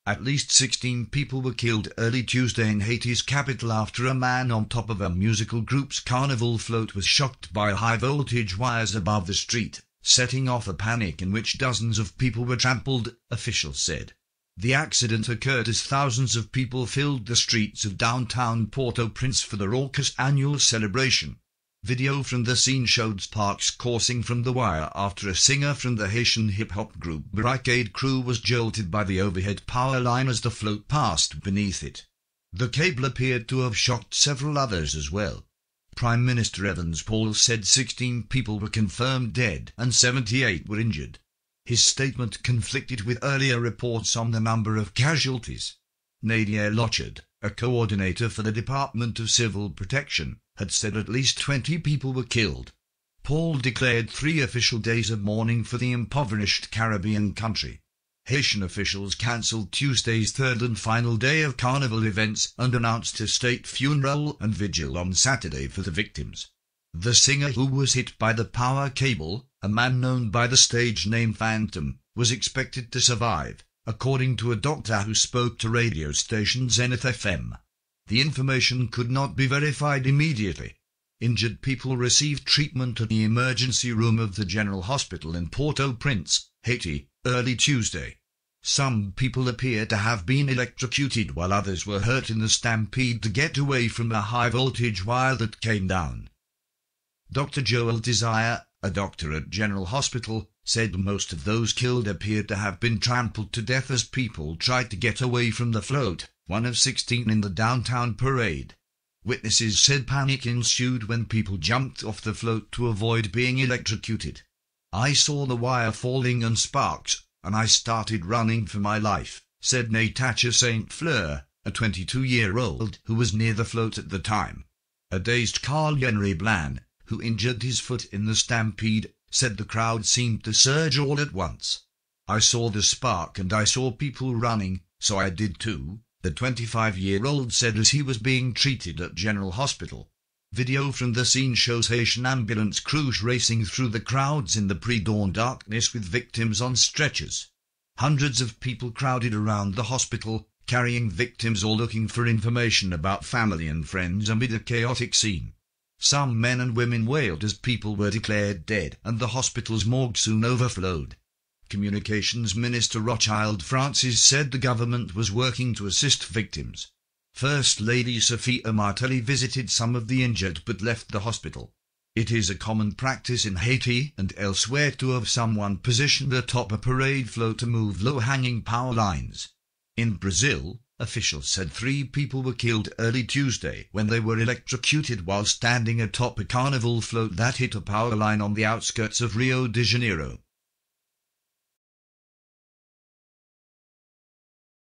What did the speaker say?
At least 16 people were killed early Tuesday in Haiti's capital after a man on top of a musical group's carnival float was shocked by high-voltage wires above the street, setting off a panic in which dozens of people were trampled, officials said. The accident occurred as thousands of people filled the streets of downtown Port-au-Prince for the raucous annual celebration. Video from the scene showed sparks coursing from the wire after a singer from the Haitian hip-hop group Barricade Crew was jolted by the overhead power line as the float passed beneath it. The cable appeared to have shocked several others as well. Prime Minister Evans Paul said 16 people were confirmed dead and 78 were injured. His statement conflicted with earlier reports on the number of casualties. Nadia Lochard, a coordinator for the Department of Civil Protection, had said at least 20 people were killed. Paul declared 3 official days of mourning for the impoverished Caribbean country. Haitian officials cancelled Tuesday's third and final day of carnival events and announced a state funeral and vigil on Saturday for the victims. The singer who was hit by the power cable, a man known by the stage name Phantom, was expected to survive, according to a doctor who spoke to radio station Zenith FM. The information could not be verified immediately. Injured people received treatment at the emergency room of the General Hospital in Port-au-Prince, Haiti, early Tuesday. Some people appear to have been electrocuted while others were hurt in the stampede to get away from a high-voltage wire that came down. Dr. Joel Desire, a doctor at General Hospital, said most of those killed appeared to have been trampled to death as people tried to get away from the float, one of 16 in the downtown parade. Witnesses said panic ensued when people jumped off the float to avoid being electrocuted. "I saw the wire falling and sparks, and I started running for my life," said Natacha St. Fleur, a 22-year-old who was near the float at the time. A dazed Carl-Henry Bland, who injured his foot in the stampede, said the crowd seemed to surge all at once. "I saw the spark and I saw people running, so I did too," the 25-year-old said as he was being treated at General Hospital. Video from the scene shows Haitian ambulance crews racing through the crowds in the pre-dawn darkness with victims on stretchers. Hundreds of people crowded around the hospital, carrying victims or looking for information about family and friends amid a chaotic scene. Some men and women wailed as people were declared dead and the hospital's morgue soon overflowed. Communications Minister Rothschild Francis said the government was working to assist victims. First Lady Sophia Martelly visited some of the injured but left the hospital. It is a common practice in Haiti and elsewhere to have someone positioned atop a parade float to move low-hanging power lines. In Brazil, officials said 3 people were killed early Tuesday when they were electrocuted while standing atop a carnival float that hit a power line on the outskirts of Rio de Janeiro.